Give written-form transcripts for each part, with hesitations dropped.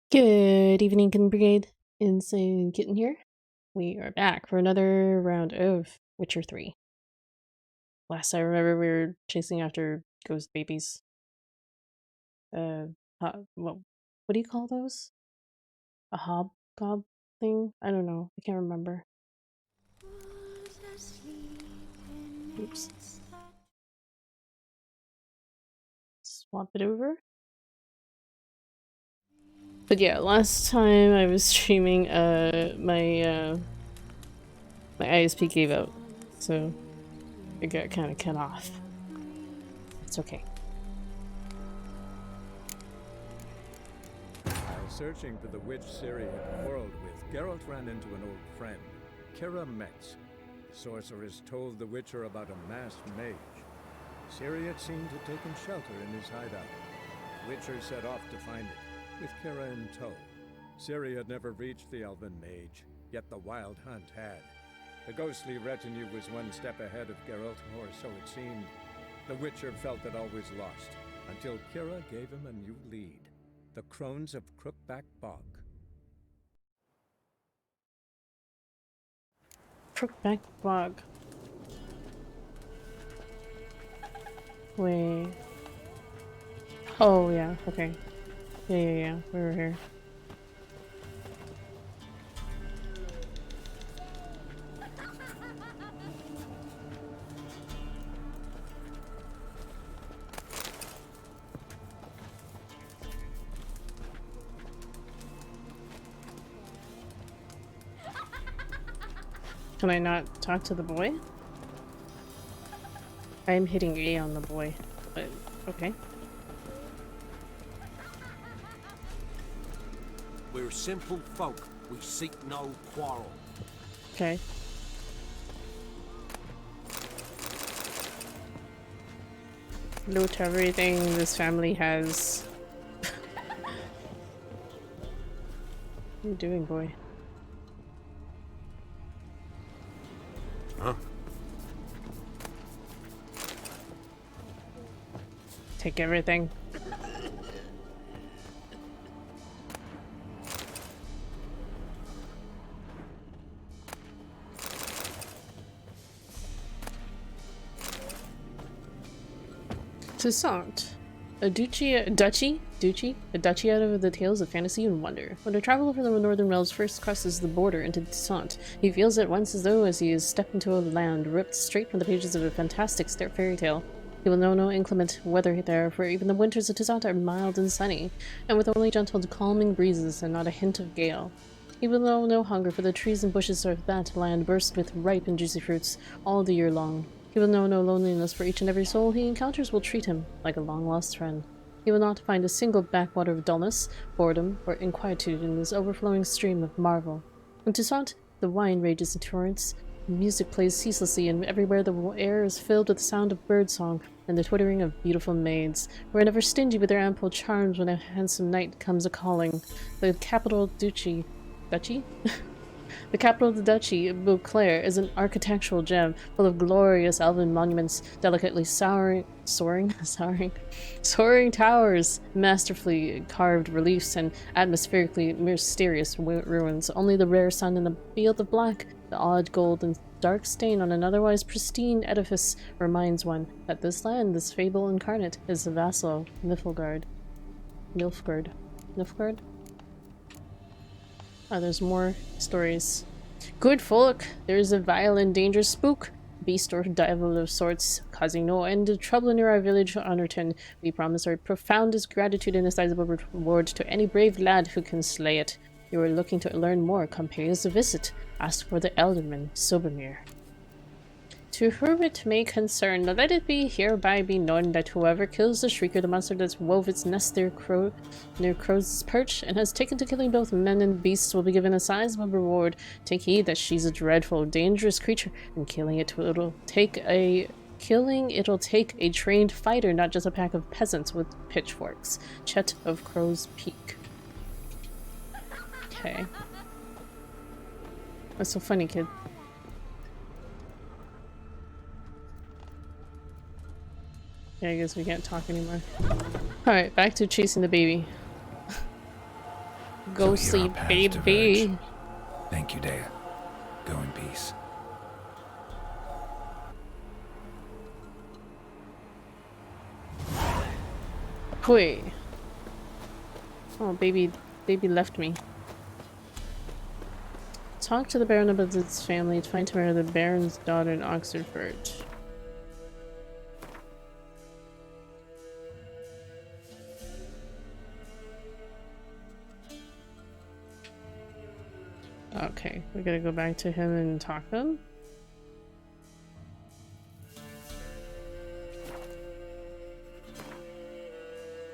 Good evening, Kitten Brigade. Insane Kitten here. We are back for another round of Witcher 3. Last I remember, we were chasing after ghost babies. Well, what do you call those? A hobgob thing? I don't know. I can't remember. Oops. Swap it over. But yeah, last time I was streaming, my ISP gave out, so it got kind of cut off. It's okay. While searching for the witch Ciri had quarreled with, Geralt ran into an old friend, Kira Metz. The sorceress told the Witcher about a masked mage. Ciri had seemed to have taken shelter in his hideout. The Witcher set off to find it, with Kira in tow. Ciri had never reached the elven mage, yet the wild hunt had. The ghostly retinue was one step ahead of Geralt, or so it seemed. The Witcher felt it always lost, until Kira gave him a new lead. The Crones of Crookback Bog. Crookback Bog. Wait. Oh, yeah, okay. Yeah. We were here. Can I not talk to the boy? I'm hitting A on the boy, but okay. We're simple folk. We seek no quarrel. Okay. Loot everything this family has. What are you doing, boy? Huh? Take everything. Toussaint. A duchy out of the tales of fantasy and wonder. When a traveler from the northern realms first crosses the border into Toussaint, he feels at once as though he has stepped into a land ripped straight from the pages of a fantastic fairy tale. He will know no inclement weather there, for even the winters of Toussaint are mild and sunny, and with only gentle calming breezes and not a hint of gale. He will know no hunger, for the trees and bushes of that land burst with ripe and juicy fruits all the year long. He will know no loneliness, for each and every soul he encounters will treat him like a long-lost friend. He will not find a single backwater of dullness, boredom, or inquietude in this overflowing stream of marvel. In Toussaint, the wine rages in torrents, music plays ceaselessly, and everywhere the air is filled with the sound of birdsong and the twittering of beautiful maids, who are never stingy with their ample charms when a handsome knight comes a-calling. The capital duchy? The capital of the duchy, Beauclair, is an architectural gem full of glorious elven monuments, delicately soaring towers, masterfully carved reliefs, and atmospherically mysterious ruins. Only the rare sun in a field of black, the odd gold and dark stain on an otherwise pristine edifice reminds one that this land, this fable incarnate, is the vassal of Nilfgaard. Nilfgaard? Oh, there's more stories. Good folk, there is a vile and dangerous spook, beast or devil of sorts, causing no end of trouble near our village Honorton. We promise our profoundest gratitude and a sizable reward to any brave lad who can slay it. If you are looking to learn more, come pay us a visit. Ask for the Elderman, Sobermere. To whom it may concern, let it be hereby be known that whoever kills the Shrieker, the monster that wove its nest near Crow's Perch, and has taken to killing both men and beasts, will be given a sizable reward. Take heed that she's a dreadful, dangerous creature, and killing it'll take a trained fighter, not just a pack of peasants with pitchforks. Chet of Crow's Peak. Okay. That's so funny, kid. Yeah, I guess we can't talk anymore. Alright, back to chasing the baby. Go So here our sleep, paths diverge. baby. Thank you, Dea. Go in peace. Wait. Oh, baby left me. Talk to the Baron about his family to find to marry the Baron's daughter in Oxford. Okay, we gotta go back to him and talk to him.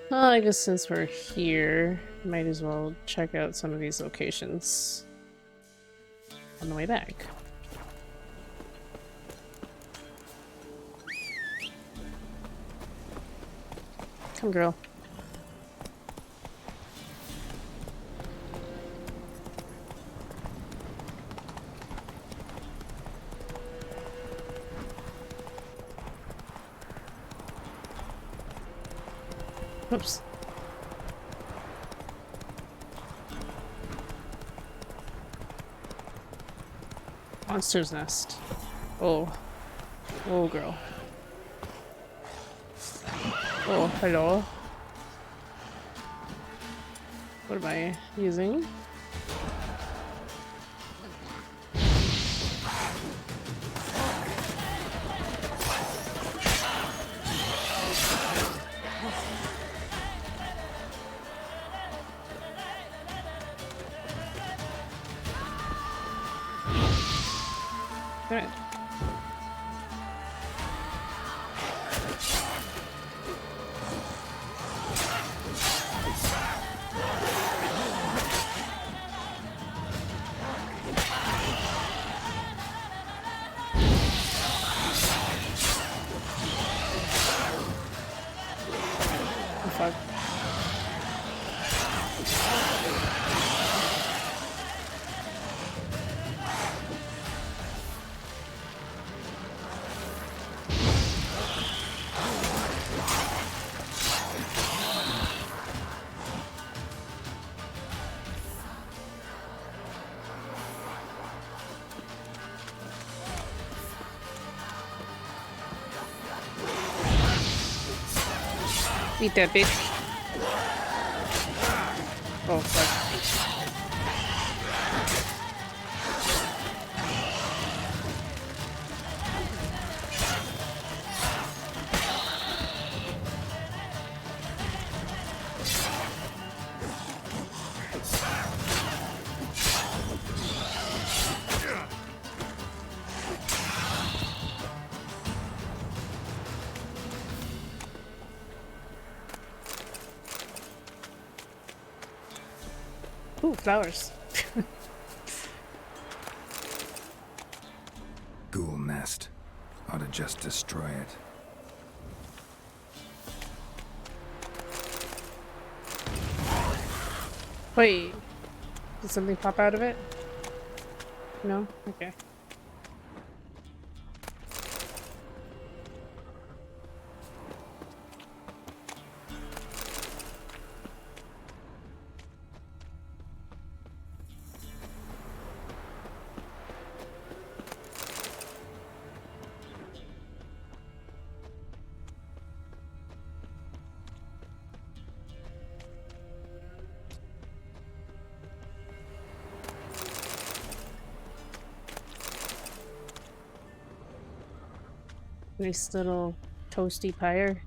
Well, I guess since we're here, might as well check out some of these locations on the way back. Come, girl. Oops. Monster's nest. Oh. Oh, girl. Oh, hello. What am I using? Alright. Oh, fuck. Eat that bitch. Oh, fuck. Ooh, flowers. Ghoul nest. Ought to just destroy it. Wait. Did something pop out of it? No? Okay. Nice little toasty pyre.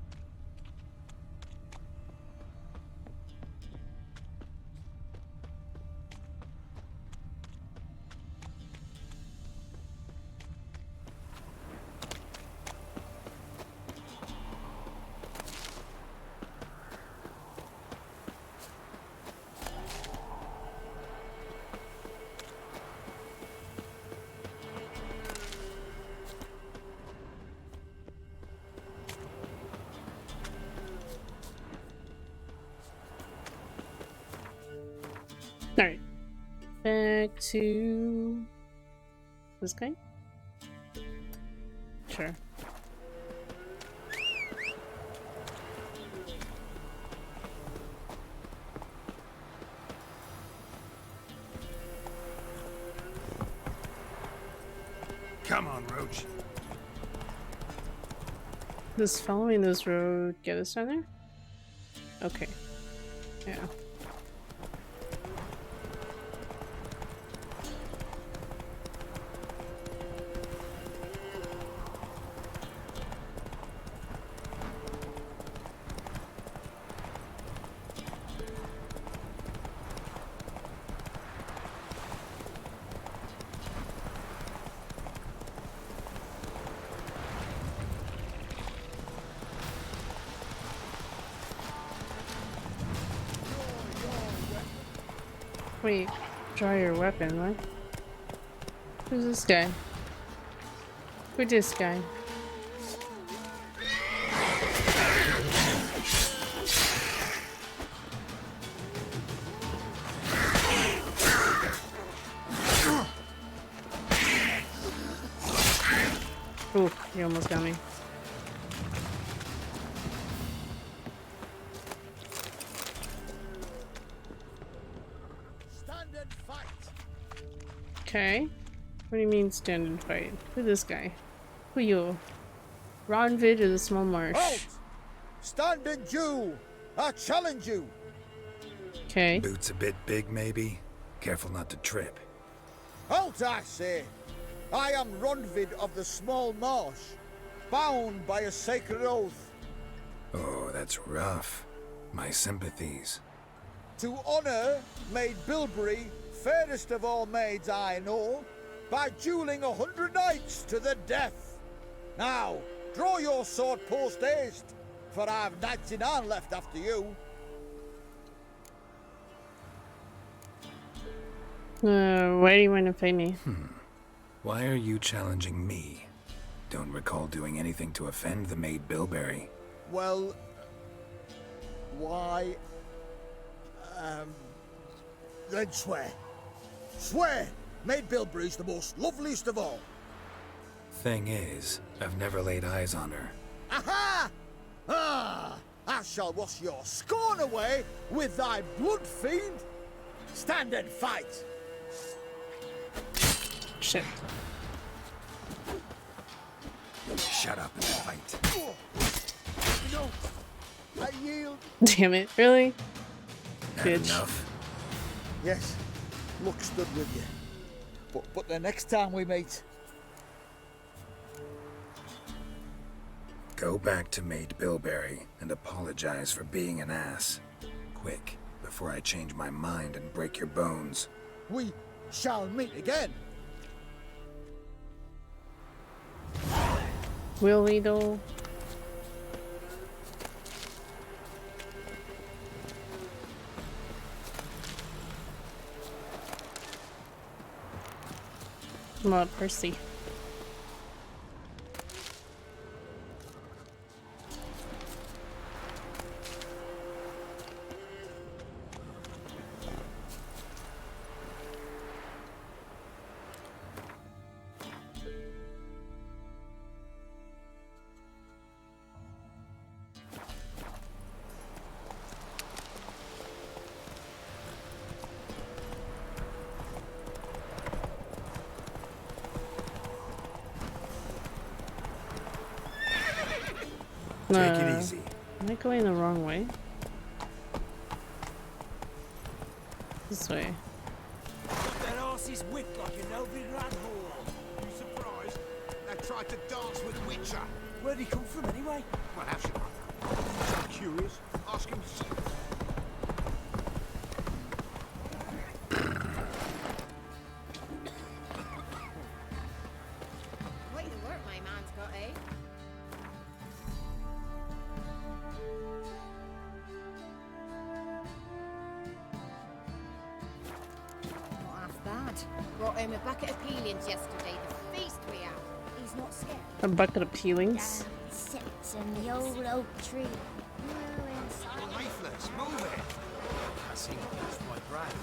Alright. Back to this guy? Sure. Come on, Roach. Does following this road get us down there? Okay. Yeah. Wait, draw your weapon, what? Who's this guy? Who's this guy? Ooh, you almost got me. Okay. What do you mean stand and fight? Who this guy? Who you? Ronvid is a small marsh. Halt! Stand and Jew! I challenge you! Okay. Boots a bit big, maybe? Careful not to trip. Halt, I say! I am Ronvid of the Small Marsh, bound by a sacred oath. Oh, that's rough. My sympathies. To honor Maid Bilberry, fairest of all maids I know, by dueling 100 knights to the death. Now, draw your sword post haste, for I've 99 left after you. Why do you want to fight me? Why are you challenging me? Don't recall doing anything to offend the Maid Bilberry. Well, why? Then swear. Swear! Maid Bilberry's the most loveliest of all. Thing is, I've never laid eyes on her. Aha! Ah! I shall wash your scorn away with thy blood, fiend! Stand and fight! Shit. Shut up and fight. No! I yield! Damn it, really? Had Bitch. enough? Yes, luck stood with you. But the next time we meet... Go back to Maid Bilberry and apologize for being an ass. Quick, before I change my mind and break your bones. we shall meet again! Will we though? Come on, Percy. Take it easy. Am I going the wrong way? This way. Got their asses whipped like an Elvin rat whore. You surprised? They tried to dance with Witcher. Where'd he come from anyway? Well, how should I know? I'm curious. Ask him to see. Quite the work my man's got, eh? Not half bad. Brought home a bucket of peelings yesterday. The feast we had. He's not scared. A bucket of peelings. Down sits in the old oak tree. Leaflets, move it. I see that's my brain.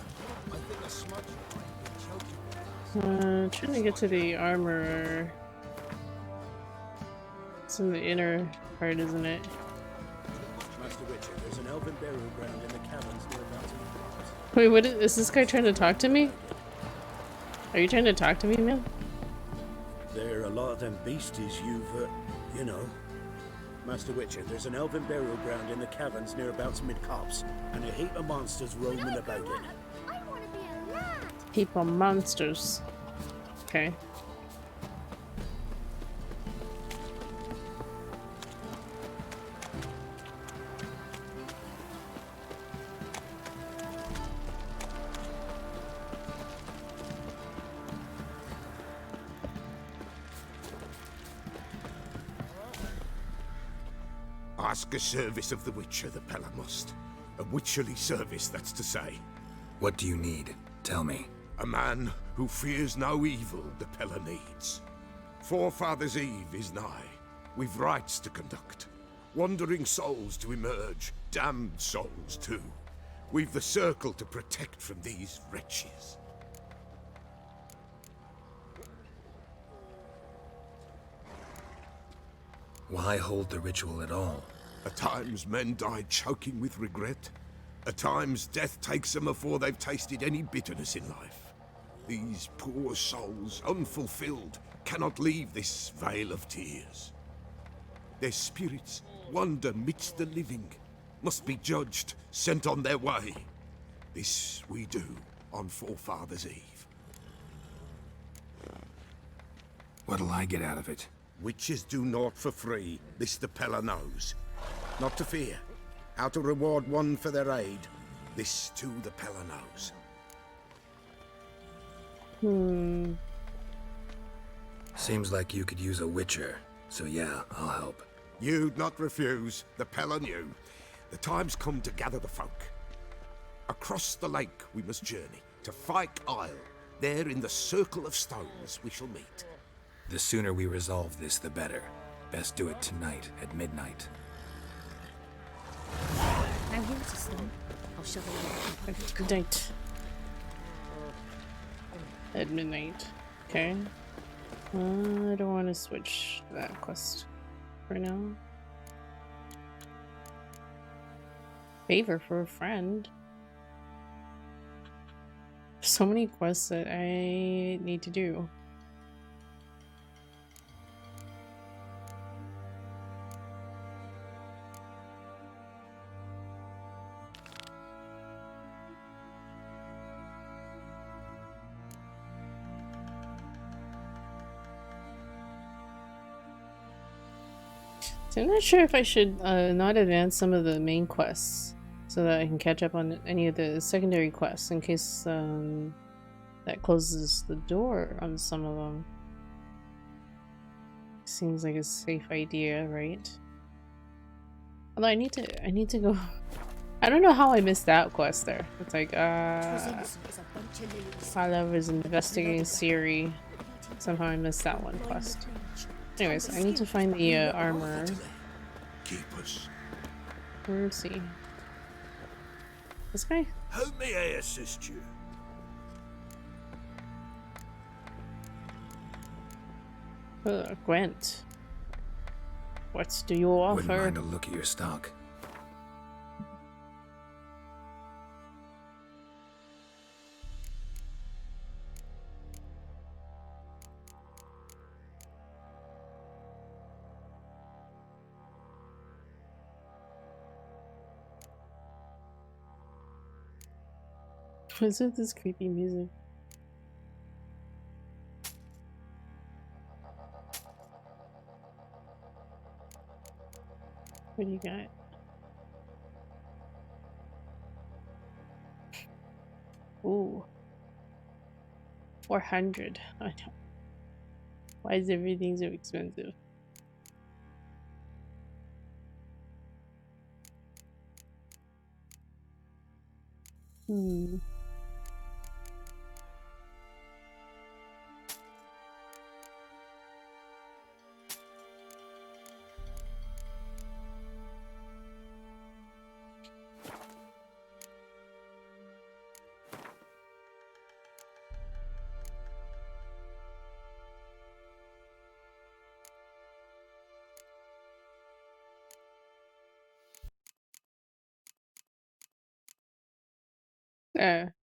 I think a smudge choking. Trying to get to the armor. It's in the inner part, isn't it? Master Witcher, there's an elven burial ground in the caverns near Mountain Farms. Wait, what is this guy trying to talk to me? Are you trying to talk to me, man? There are a lot of them beasties you've, you know. Master Witcher, there's an elven burial ground in the caverns nearabouts mid-copse, and a heap of monsters roaming about it. I want to be a lad. People monsters. Okay. Ask a service of the Witcher, the Pella must. A witcherly service, that's to say. What do you need? Tell me. A man who fears no evil the Pella needs. Forefathers' Eve is nigh. We've rites to conduct. Wandering souls to emerge, damned souls too. We've the circle to protect from these wretches. Why hold the ritual at all? At times men die choking with regret. At times death takes them before they've tasted any bitterness in life. These poor souls, unfulfilled, cannot leave this vale of tears. Their spirits wander midst the living, must be judged, sent on their way. This we do on Forefathers' Eve. What'll I get out of it? Witches do naught for free, this the Pella knows. Not to fear. How to reward one for their aid, this too the Pella knows. Seems like you could use a witcher, so yeah, I'll help. You'd not refuse, the Pella knew. The time's come to gather the folk. Across the lake we must journey, to Fyke Isle. There in the circle of stones we shall meet. The sooner we resolve this, the better. Best do it tonight at midnight. Now here's a stone. I'll show you. Good night. At midnight. Okay. I don't want to switch that quest for now. Favor for a friend. So many quests that I need to do. So I'm not sure if I should not advance some of the main quests so that I can catch up on any of the secondary quests in case that closes the door on some of them. Seems like a safe idea, right? Although I need to go. I don't know how I missed that quest there. It's like while I was investigating Siri, somehow I missed that one quest. Anyways, I need to find the armor. Keep us. Where is he? This guy? How may I assist you? Gwent. What do you Wouldn't offer? mind a look at your stock. What's with this creepy music? What do you got? Ooh. 400. I don't. Why is everything so expensive? Hmm.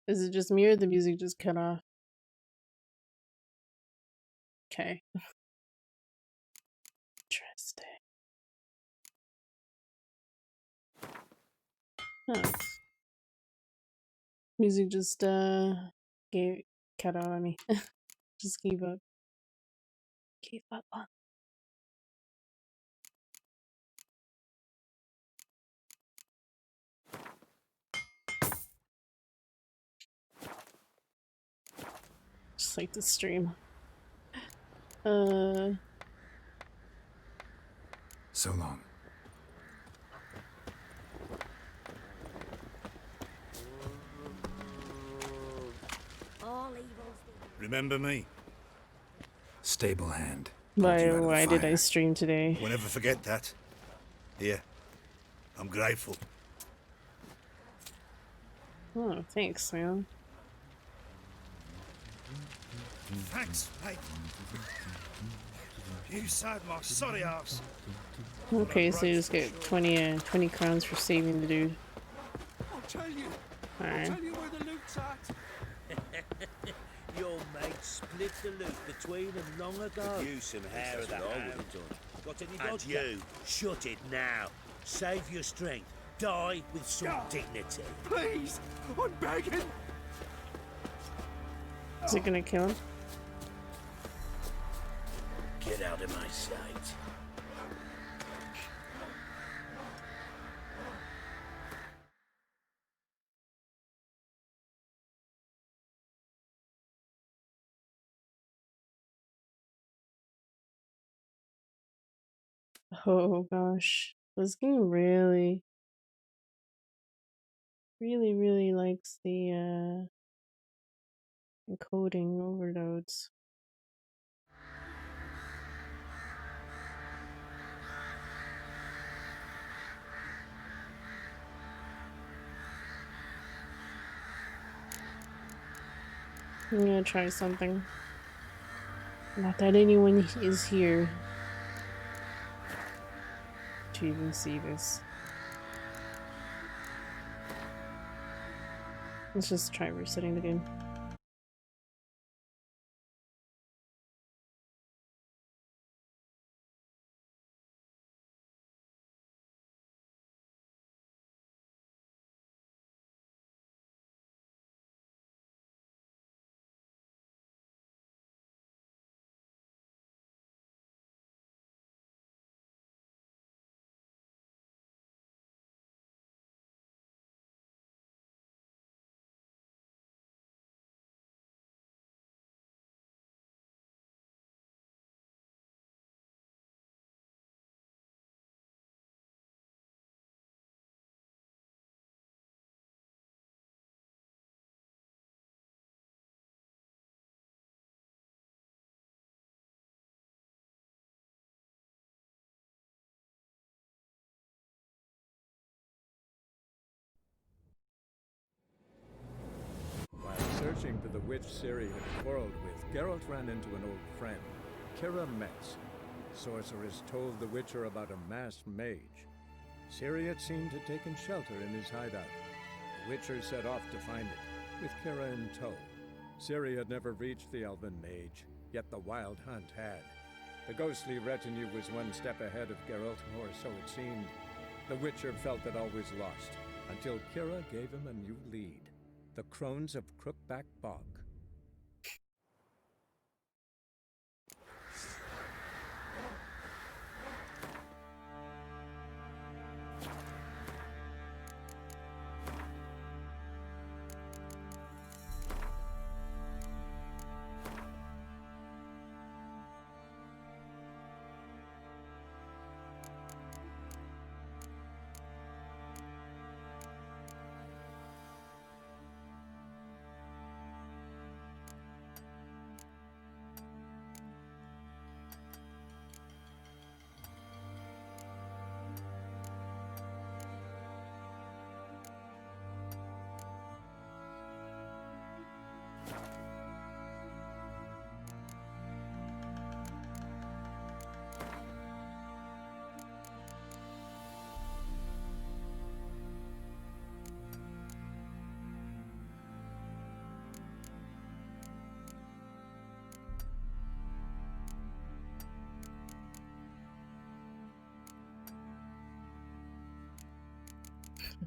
Is it just me or the music just cut off? Okay. Interesting. Huh. Music just gave cut out on me. Just gave up. Gave up on. Just like the stream. So long. All evil's Remember me? Stable hand. Pulled you out of the Why did I fire. stream today? We'll never forget that. Here. I'm grateful. Oh, thanks, man. Thanks, mate. You saved my sorry ass. Okay, so you just get 20 crowns for saving the dude. I'll tell you. Alright. Tell you where the loot's at. Your mate split the loot between them long ago. Could use some hair of that I would hound. have done. Got any And vodka? you. Shut it now. Save your strength. Die with some dignity. Please, I'm begging. Is it gonna kill him? Get out of my sight. Oh gosh. This game really likes the encoding overloads. I'm gonna try something. Not that anyone is here to even see this. Let's just try resetting the game. While searching for the witch Ciri had quarreled with, Geralt ran into an old friend, Kira Metz. Sorceress told the Witcher about a masked mage. Ciri had seemed to taken shelter in his hideout. The Witcher set off to find it, with Kira in tow. Ciri had never reached the elven mage, yet the wild hunt had. The ghostly retinue was one step ahead of Geralt, or so it seemed. The Witcher felt that all was lost, until Kira gave him a new lead. The Crones of Crookback Bog.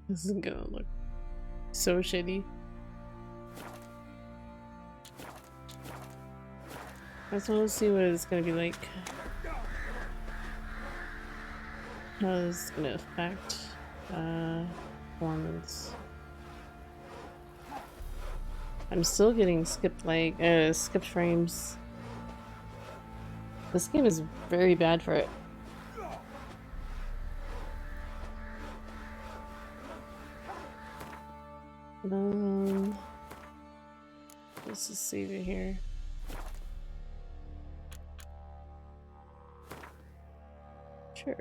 This is gonna look so shitty. I just want to see what it's gonna be like. How this is gonna affect performance. I'm still getting skipped frames. This game is very bad for it. Let's just save it here. Sure.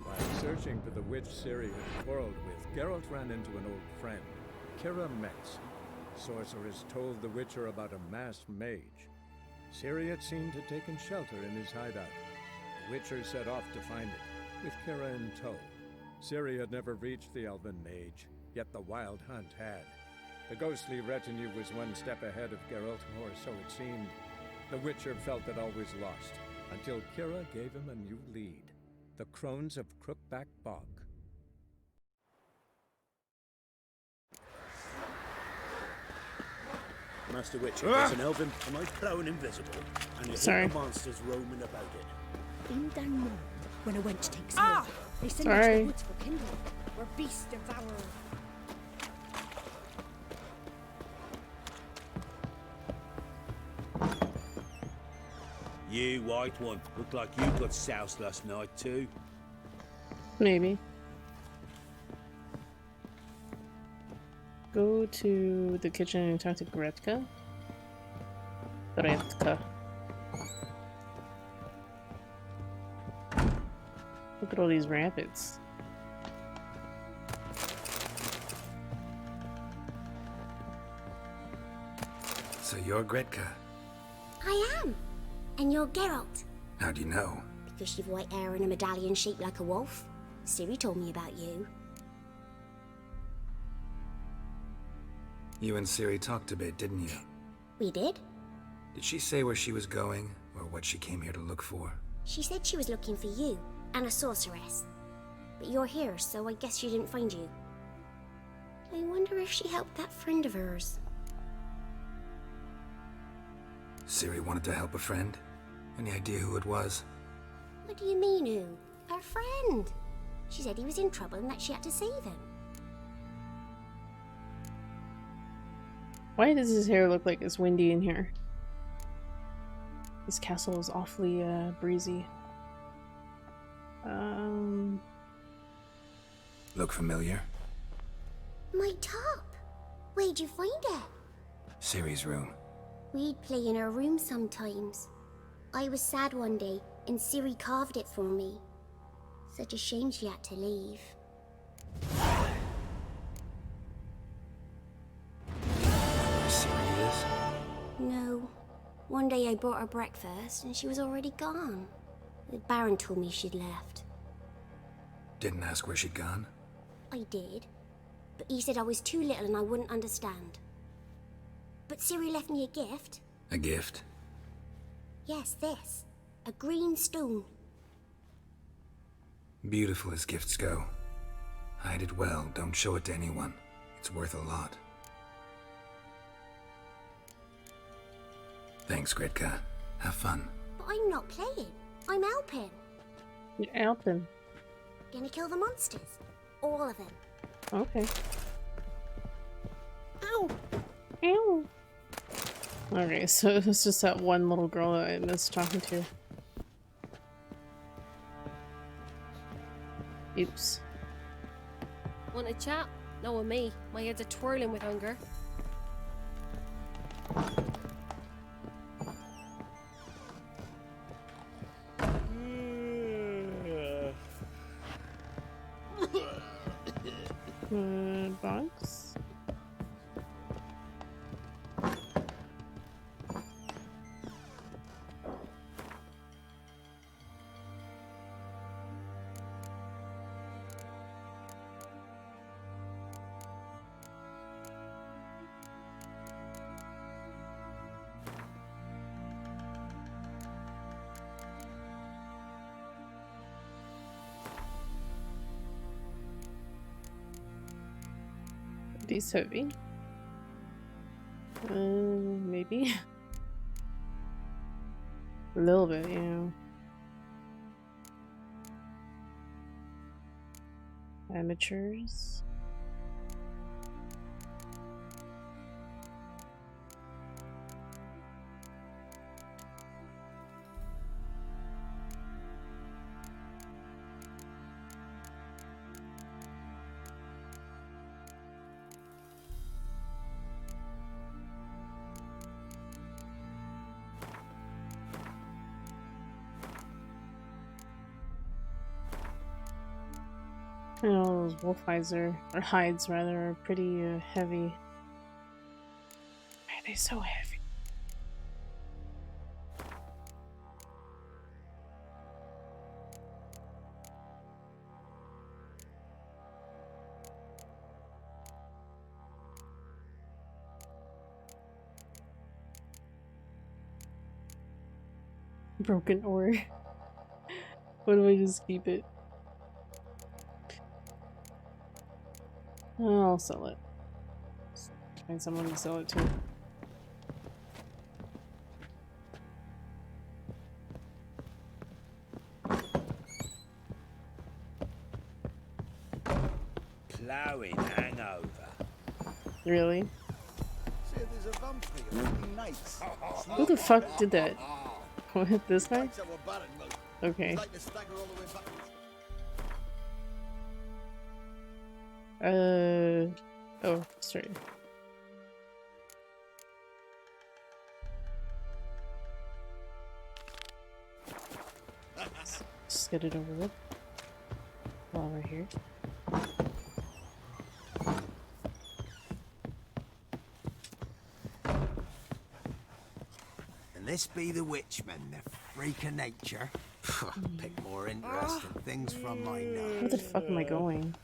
While searching for the witch Ciri had quarreled with, Geralt ran into an old friend, Kira Metz. Sorceress told the Witcher about a masked mage. Ciri had seemed to have taken shelter in his hideout. The Witcher set off to find it, with Kira in tow. Ciri had never reached the elven mage, yet the wild hunt had. The ghostly retinue was one step ahead of Geralt, or so it seemed. The Witcher felt it always lost, until Kira gave him a new lead. The Crones of Crookback Bog. Master Witcher, there's an elven, am I prone invisible? And a heap of monsters roaming about it. In Dunmore, when I went to take some milk, they sent me to the woods for kindling, where beasts devour. You white one, look like you got soused last night too. Maybe. Go to the kitchen and talk to Gretka. Gretka. Look at all these rapids. So you're Gretka. I am. And you're Geralt. How do you know? Because you've white hair and a medallion shaped like a wolf. Ciri told me about you. You and Ciri talked a bit, didn't you? We did. Did she say where she was going, or what she came here to look for? She said she was looking for you, and a sorceress. But you're here, so I guess she didn't find you. I wonder if she helped that friend of hers. Ciri wanted to help a friend? Any idea who it was? What do you mean, who? Her friend. She said he was in trouble and that she had to save him. Why does his hair look like it's windy in here? This castle is awfully breezy. Look familiar? My top. Where'd you find it? Ciri's room. We'd play in her room sometimes. I was sad one day, and Ciri carved it for me. Such a shame she had to leave. Where Ciri is? No. One day I brought her breakfast, and she was already gone. The Baron told me she'd left. Didn't ask where she'd gone? I did. But he said I was too little and I wouldn't understand. But Ciri left me a gift. A gift? Yes, this. A green stone. Beautiful as gifts go. Hide it well, don't show it to anyone. It's worth a lot. Thanks, Gretka. Have fun. But I'm not playing. I'm helping. You're helping. Gonna kill the monsters. All of them. Okay. Ow! Ow! Okay, so it's just that one little girl that I missed talking to. Oops. Want a chat? No, with me. My head's a twirling with hunger. Box? He's heavy. Maybe. A little bit, yeah. Amateurs. I know those wolf hides or hides rather, are pretty heavy. Why are they so heavy? Broken ore. What do I just keep it? I'll sell it. Find someone to sell it to. Ploughing hangover. Really? Say there's a vampire fucking nights. Who the fuck did that? What, this guy? Lights our barren milk. Okay. Like to stagger all the way backwards. Oh, sorry. Just get it over with. While we're here. And this be the witchman, the freak of nature. Pick more interesting things from my nose. Where the fuck am I going?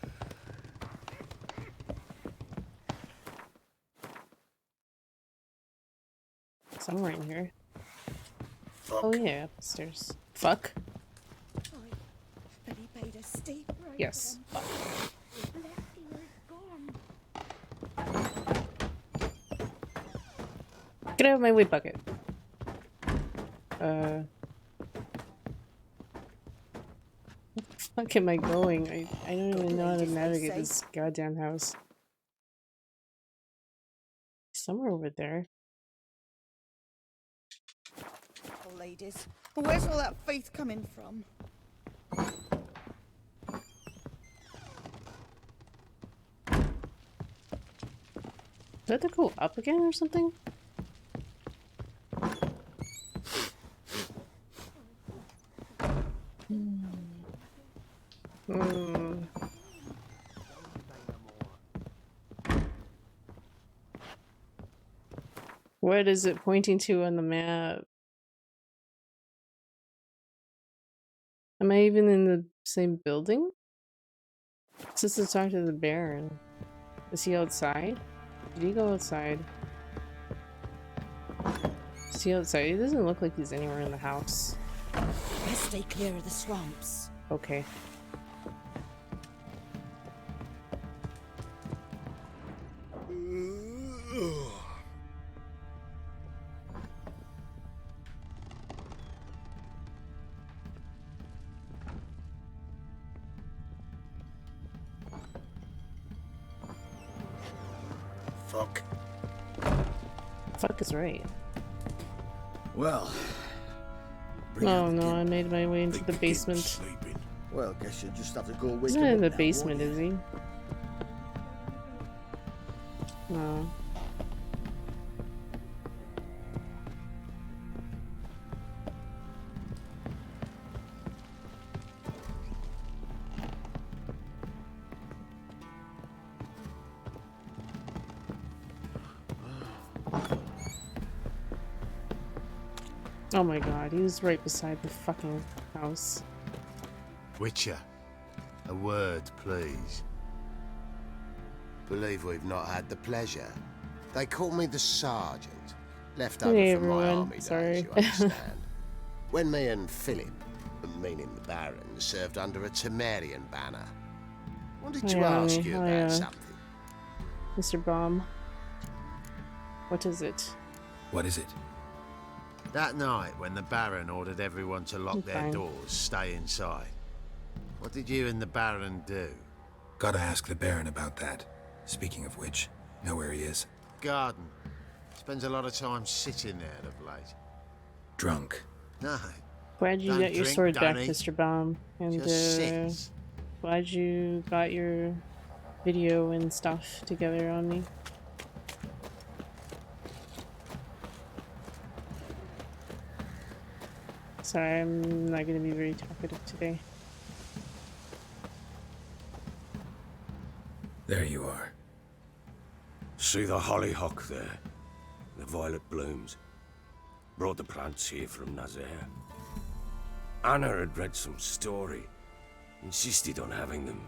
Somewhere in here. Fuck. Oh yeah, upstairs. Fuck. But he paid a steep price. Yes. Fuck. Get out of my way, bucket. Where the fuck am I going? I don't even know how to navigate this goddamn house. Somewhere over there. Oh, ladies, where's all that faith coming from? Do I have to go up again or something? What is it pointing to on the map? Am I even in the same building? It's just to talk to the Baron. Is he outside? Did he go outside? Is he outside? He doesn't look like he's anywhere in the house. Let's stay clear of the swamps. Okay. Fuck. Fuck is right. Well. Oh no, I made my way into the basement. Well, guess you just have to go wake He's him not in up the now, basement, won't is he? No. Oh my god, he was right beside the fucking house. Witcher, a word, please. Believe we've not had the pleasure. They call me the Sergeant. Left over Hey, from my everyone. army Sorry. days, you understand. When me and Philip, meaning the Baron, served under a Temerian banner. Wanted to Yeah, ask you oh, about yeah. something. Mr. Baum. What is it? What is it? That night when the Baron ordered everyone to lock their Fine. doors, stay inside. What did you and the Baron do? Gotta ask the Baron about that. Speaking of which, know where he is? Garden. Spends a lot of time sitting there of late. Drunk. No, Glad you Don't got your drink, sword back, Danny. Mr. Baum. And just sits. glad you got your video and stuff together on me. Sorry, I'm not gonna be very talkative today. There you are. See the hollyhock there? The violet blooms. Brought the plants here from Nazaire. Anna had read some story. Insisted on having them.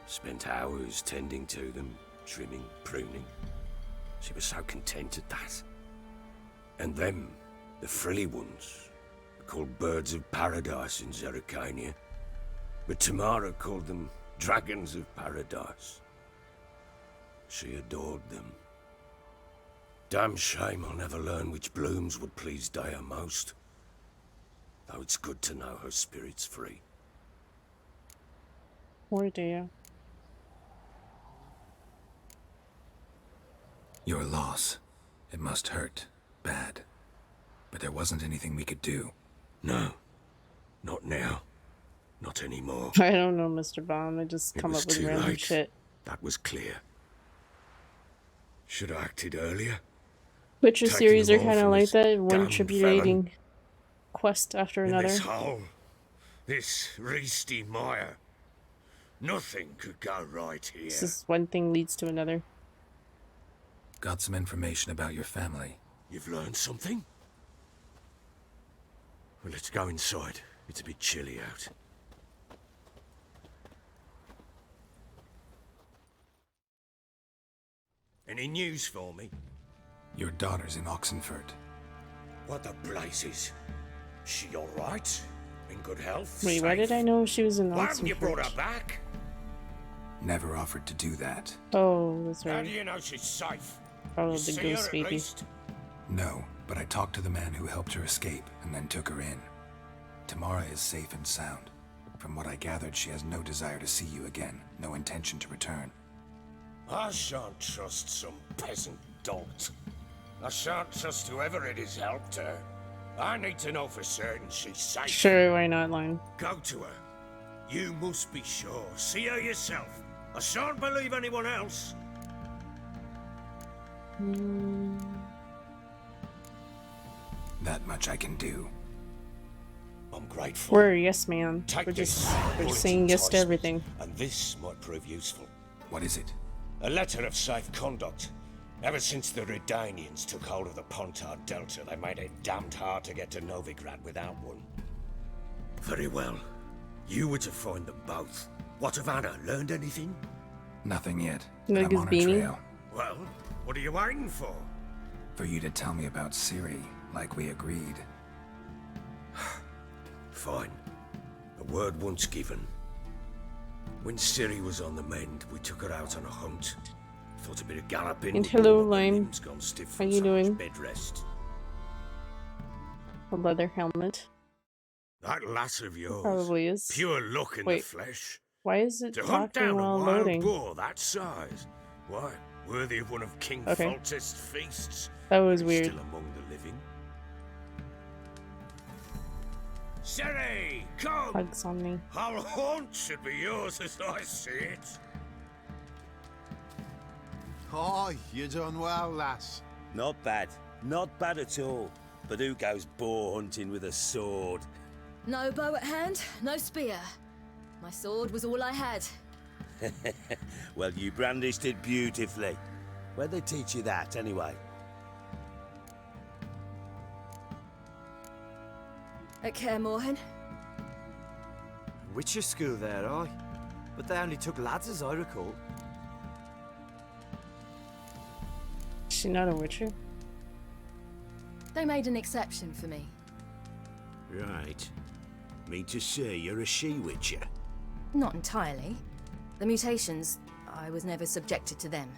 Spent hours tending to them, trimming, pruning. She was so content at that. And them, the frilly ones, are called birds of paradise in Zerrikania. But Tamara called them dragons of paradise. She adored them. Damn shame I'll never learn which blooms would please Dea most. Though it's good to know her spirit's free. Poor Dea. Your loss. It must hurt. Bad. But there wasn't anything we could do. No. Not now. Not anymore. I don't know, Mr. Baum. I just It come was up with too random late. shit. That was clear. Should have acted earlier. Witcher Taking series them are all kind of from like this that, one damned tribulating quest after In another. this hole. This Reesty mire. Nothing could go right here. This is one thing leads to another. Got some information about your family. You've learned something? Well, let's go inside. It's a bit chilly out. Any news for me? Your daughter's in Oxenfurt. What the blazes? She all right? In good health? Wait, why did I know she was in Why haven't you brought Oxenfurt? her back? Never offered to do that. Oh, that's How right. do you know she's safe? Oh, You the see ghost her at baby. least? No, but I talked to the man who helped her escape and then took her in. Tamara is safe and sound. From what I gathered, she has no desire to see you again, no intention to return. I shan't trust some peasant dolt. I shan't trust whoever it is helped her. I need to know for certain she's safe. Sure, why not, Line? Go to her. You must be sure. See her yourself. I shan't believe anyone else. That much I can do. I'm grateful. We're a yes man. Take We're this. just Bullet saying yes to enticement, everything. And this might prove useful. What is it? A letter of safe conduct. Ever since the Redanians took hold of the Pontar Delta, they made it damned hard to get to Novigrad without one. Very well. You were to find them both. What of Anna? Learned anything? Nothing yet. Like but his I'm on a beanie? trail. Well, what are you waiting for? For you to tell me about Ciri, like we agreed. Fine. A word once given. When Ciri was on the mend, we took her out on a hunt. Thought a bit of galloping. And would hello, warm up her Lime. limbs gone stiff How from you so doing? much bed rest. A leather helmet. That lass of yours. Probably is. Pure luck in the Wait. flesh. Why is it To hunt talking down a while wild loading? boar that size. Why, worthy of one of King Okay. Foltest's feasts. That was He's weird. Still among the living. Ciri, come! Hugs on me. Our haunt should be yours as I see it. Oh, you done well, lass. Not bad. Not bad at all. But who goes boar hunting with a sword? No bow at hand, no spear. My sword was all I had. Well, you brandished it beautifully. Where'd they teach you that, anyway? At Kaer Morhen. Witcher school there, aye. But they only took lads as I recall. Is she not a witcher? They made an exception for me. Right. Mean to say you're a she-witcher? Not entirely. The mutations, I was never subjected to them.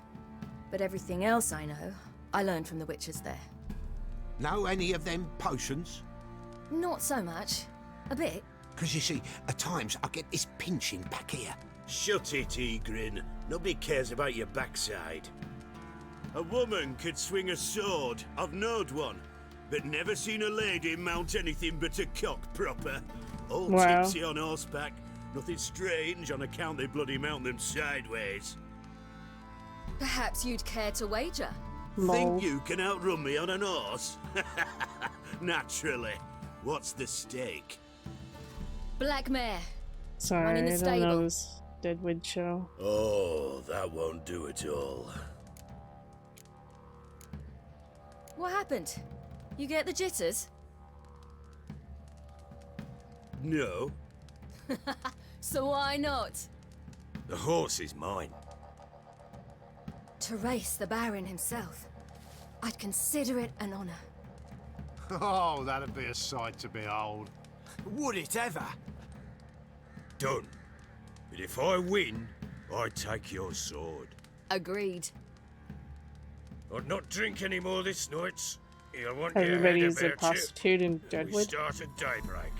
But everything else I know, I learned from the witches there. Know any of them potions? Not so much. A bit. Because you see, at times I get this pinching back here. Shut it, Egrin. Nobody cares about your backside. A woman could swing a sword. I've knowed one. But never seen a lady mount anything but a cock proper. All Wow. tipsy on horseback. Nothing strange on account they bloody mount them sideways. Perhaps you'd care to wager? Lol. Think you can outrun me on an horse? Naturally. What's the stake? Black mare. Sorry, One in the I don't stable. know this Deadwood show. Oh, that won't do it all. What happened? You get the jitters? No, So why not? the horse is mine. To race the Baron himself. I'd consider it an honor. Oh, that'd be a sight to behold. Would it ever? Done. But if I win, I take your sword. Agreed. I'd not drink any more this night. You'll want your head Everybody's a about prostitute in you. We Deadwood. start at daybreak.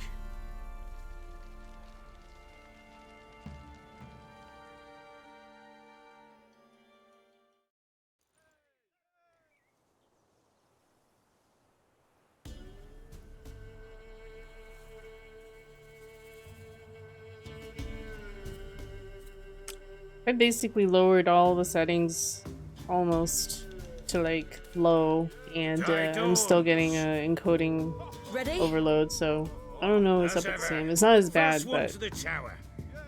I basically lowered all the settings almost to like low, and I'm still getting encoding Ready? overload, so I don't know what's up with the same. It's not as bad, First one but to the tower.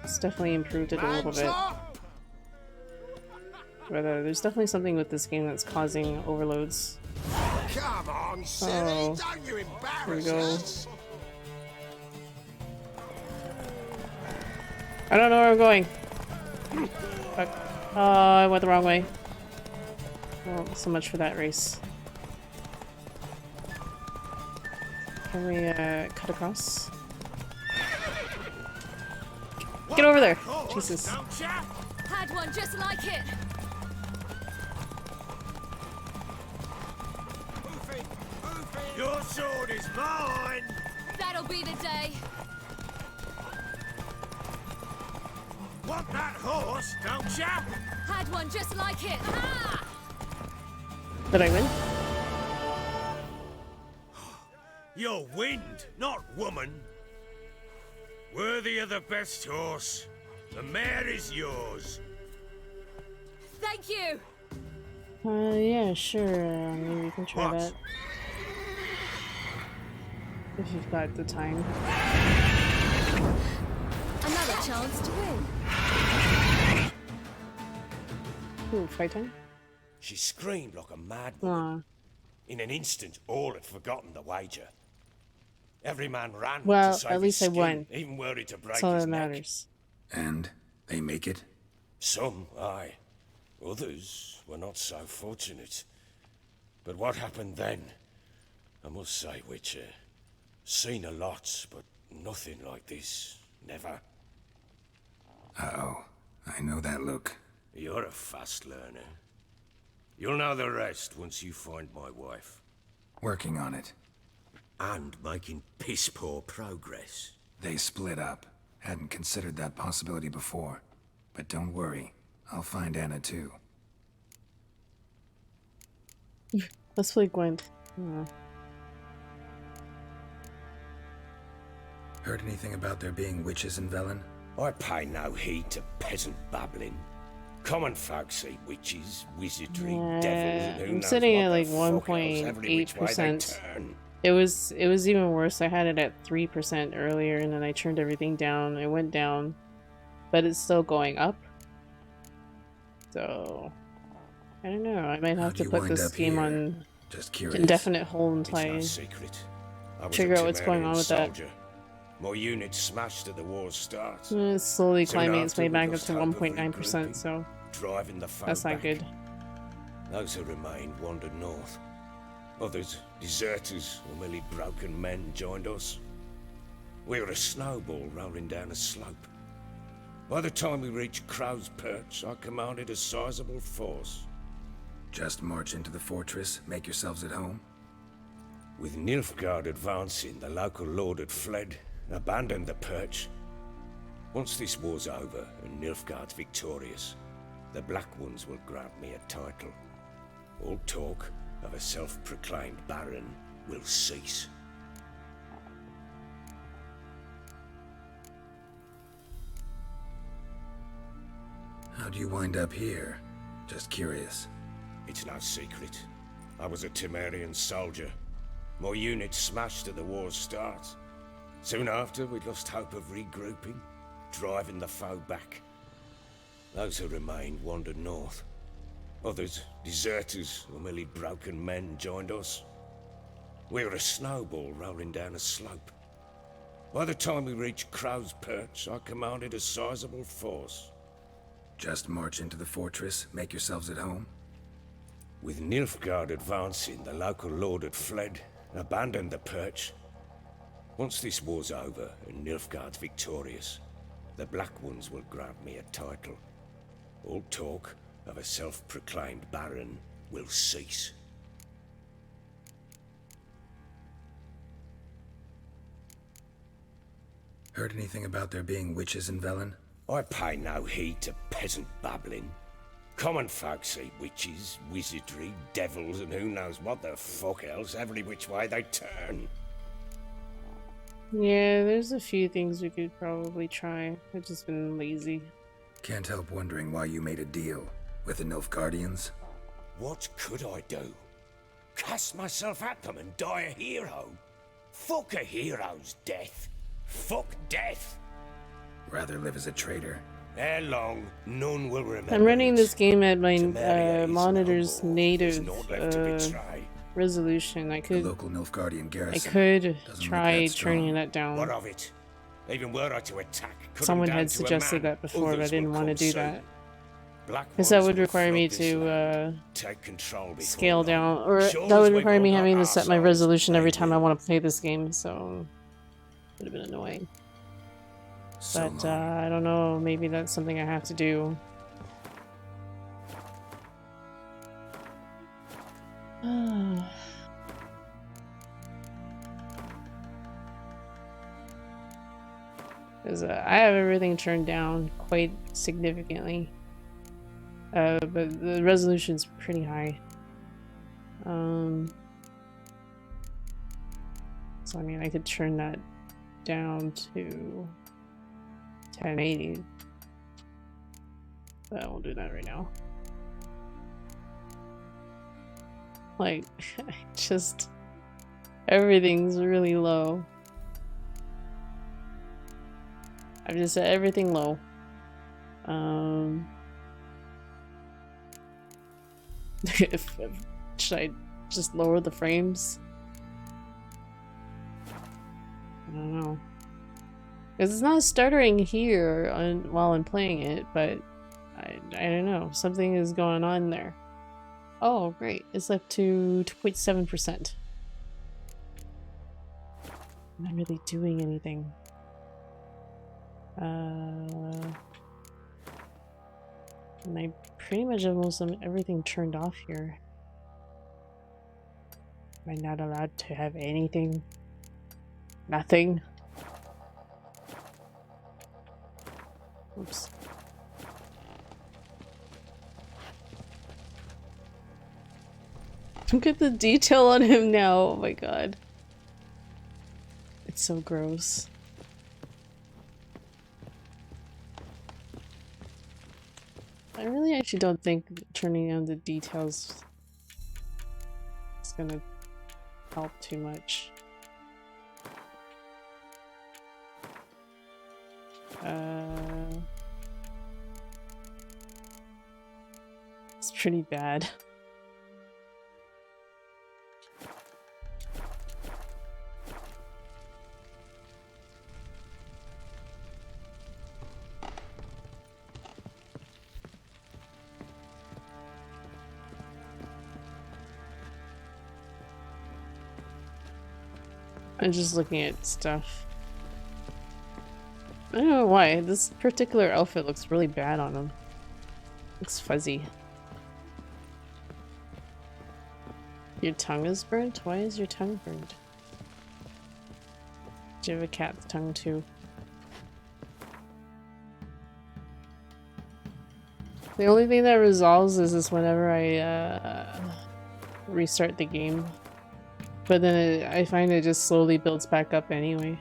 it's definitely improved it a little bit. But there's definitely something with this game that's causing overloads. Come on, silly, Oh, don't you here we embarrass go. us. I don't know where I'm going. Fuck. Oh, I went the wrong way. Well, so much for that race. Can we cut across? Get over there! Jesus. Had one just like it. Your sword is mine! That'll be the day. Want that horse, don't ya? Had one just like it. Ha! Did I win? You're wind, not woman. Worthy of the best horse. The mare is yours. Thank you. Yeah, sure. Maybe we can try What? that. If you've got the time. Another chance to win. Ooh, fight time? She screamed like a mad woman. Aw. In an instant, all had forgotten the wager. Every man ran Well, to save at least I his skin, won. even worried to break That's all his that neck. matters. And they make it? Some, aye. Others were not so fortunate. But what happened then? I must say, Witcher, seen a lot, but nothing like this. Never. Uh-oh. I know that look. You're a fast learner. You'll know the rest once you find my wife. Working on it. And making piss-poor progress. They split up. Hadn't considered that possibility before. But don't worry. I'll find Anna too. Let's play Gwent. Oh. Heard anything about there being witches in Velen? I pay no heed to peasant babbling. Common folk see witches, wizardry, devils, and who I'm knows sitting what at the like fuck else every which way they 1.8%. turn. It was even worse. I had it at 3% earlier, and then I turned everything down. It went down, but it's still going up. So I don't know. I might have How'd to you put wind this up game here? on Just curious. indefinite hold until It's no I secret. I was figure a out what's going on with that. soldier. My unit smashed at the war's start. It's slowly Soon climbing its after, way we back up lost to hope of 1.9%. regrouping, So driving the foe that's not back. good. Those who remained wandered north. Others, deserters or merely broken men, joined us. We were a snowball rolling down a slope. By the time we reached Crow's Perch, I commanded a sizable force. Just march into the fortress, make yourselves at home? With Nilfgaard advancing, the local lord had fled, abandoned the perch. Once this war's over and Nilfgaard's victorious, the Black Ones will grant me a title. All talk of a self-proclaimed baron will cease. How'd you wind up here? Just curious. It's no secret. I was a Temerian soldier. My unit smashed at the war's start. Soon after, we lost hope of regrouping, driving the foe back. Those who remained wandered north. Others, deserters or merely broken men, joined us. We were a snowball rolling down a slope. By the time we reached Crow's Perch, I commanded a sizable force. Just march into the fortress, make yourselves at home? With Nilfgaard advancing, the local lord had fled, abandoned the perch. Once this war's over and Nilfgaard's victorious, the Black Ones will grant me a title. All talk of a self-proclaimed baron will cease. Heard anything about there being witches in Velen? I pay no heed to peasant babbling. Common folk see witches, wizardry, devils, and who knows what the fuck else every which way they turn. Yeah, there's a few things we could probably try. I've just been lazy. Can't help wondering why you made a deal with the Nilfgaardians. What could I do? Cast myself at them and die a hero? Fuck a hero's death. Fuck death. Rather live as a traitor. Ere long, none will remember. I'm running this game at my Temeria is monitor's noble. native There's naught left to betray. resolution. I The could local Nilfgaardian garrison try doesn't look that strong. turning that down. What of it? Even were I to attack, cut 'em Someone down had to a suggested man. that before, but I Others didn't will want to come do soon. that. Black Because that ones would will require me flood this land. to Take control before scale long. down, or Sure that as would we require will me not having to set my ourselves, resolution every they time I will. want to play this game, so would have been annoying. So But long. I don't know, maybe that's something I have to do. Because I have everything turned down quite significantly. But the resolution's pretty high. So I mean, I could turn that down to 1080. But I won't do that right now. Like, just everything's really low. I've just set everything low. Should I just lower the frames? I don't know. Because it's not stuttering here while I'm playing it, but I don't know. Something is going on there. Oh, great. It's up to 2.7%. I'm not really doing anything. And I pretty much have most of everything turned off here. Am I not allowed to have anything? Nothing? Oops. Look at the detail on him now. Oh my god. It's so gross. I really actually don't think turning on the details is gonna help too much. It's pretty bad. I'm just looking at stuff. I don't know why. This particular outfit looks really bad on him. Looks fuzzy. Your tongue is burnt? Why is your tongue burnt? Do you have a cat's tongue too? The only thing that resolves is whenever I restart the game. But then I find it just slowly builds back up anyway.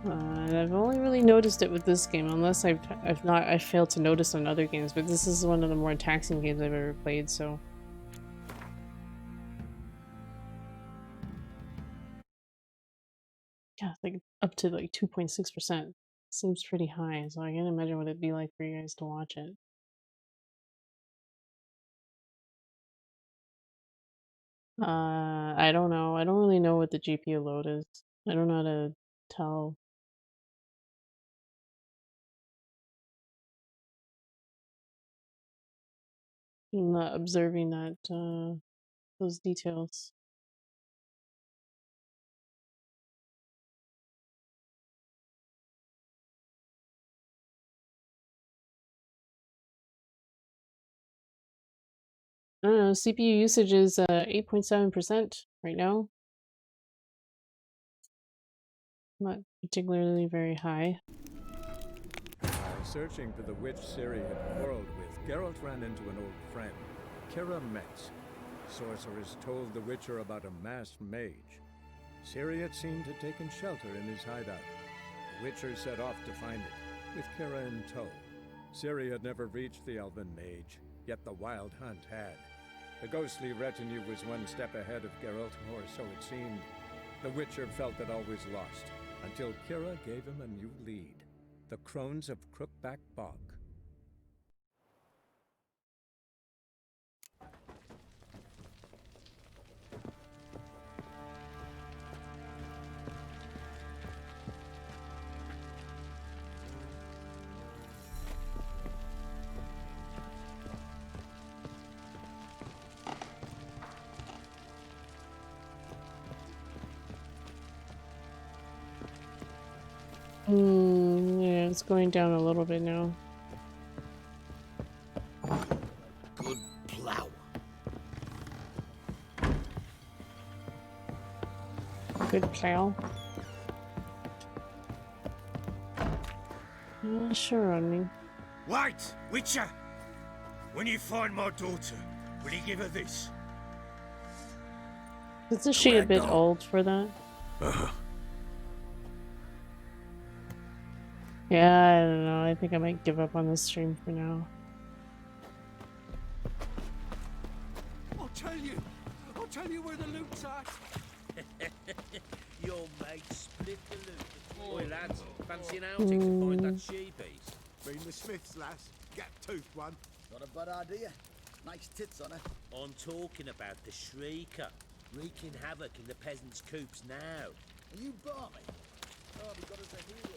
And I've only really noticed it with this game, unless I failed to notice on other games, but this is one of the more taxing games I've ever played, so. Yeah, like up to like 2.6%. Seems pretty high, so I can't imagine what it'd be like for you guys to watch it. I don't know. I don't really know what the GPU load is. I don't know how to tell. I'm not observing that, those details. I don't know, CPU usage is 8.7% right now. Not particularly very high. While searching for the witch Ciri had quarreled with, Geralt ran into an old friend, Kira Metz. The sorceress told the Witcher about a masked mage. Ciri had seemed to have taken shelter in his hideout. The Witcher set off to find it, with Kira in tow. Ciri had never reached the elven mage, yet the wild hunt had. The ghostly retinue was one step ahead of Geralt, or so it seemed. The Witcher felt that all was lost, until Kira gave him a new lead. The Crones of Crookback Bog. Yeah, it's going down a little bit now. Good plow. Good plow. Sure on me. Wait, Witcher! When you find my daughter, will you give her this? Isn't she a bit old for that? Yeah, I don't know. I think I might give up on this stream for now. I'll tell you where the loot's at. Your mate split the loot. Oi, lads, fancy an outing to find that she-beast? Been the Smiths, lass. Gap-toothed one. Not a bad idea. Nice tits on her. I'm talking about the Shrieker, wreaking havoc in the peasants' coops now. Are you balmy? Oh, we got us a hero.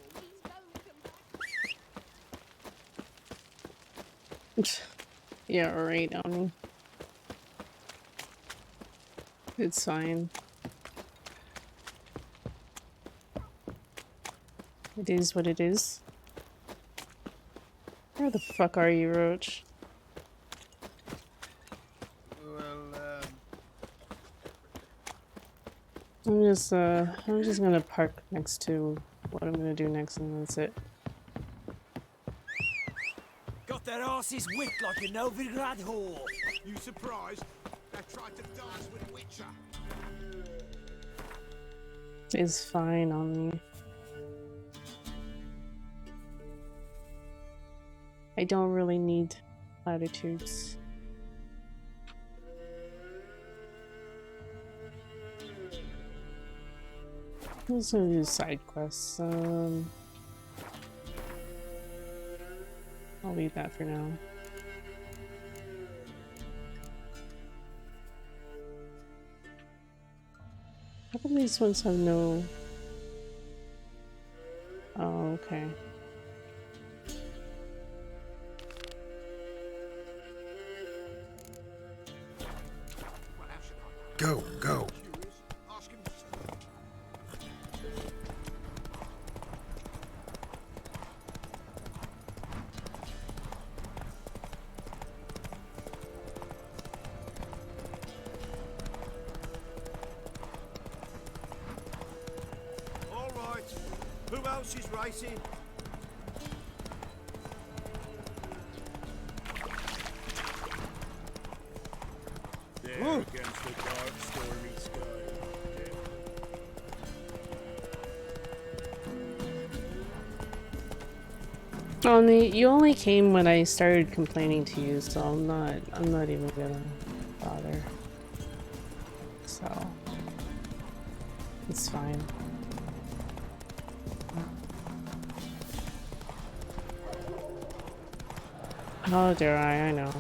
Yeah, right on me. It's fine. It is what it is. Where the fuck are you, Roach? Well, I'm just gonna park next to what I'm gonna do next, and that's it. got their asses whipped like a Novigrad whore. You surprised? They tried to dance with Witcher. It's fine on me. I don't really need platitudes. I'm just gonna do side quests. I'll leave that for now. How come these ones have no... Oh, okay. Go, go. Who else is racing? There against the dark, stormy sky. You only came when I started complaining to you, so I'm not even gonna bother. So it's fine. How dare I know.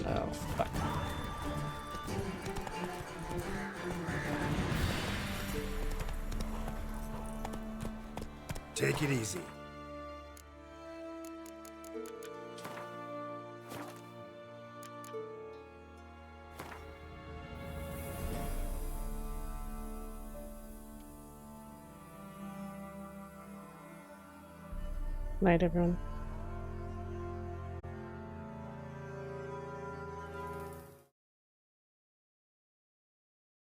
Oh, fuck. Take it easy. Night, everyone.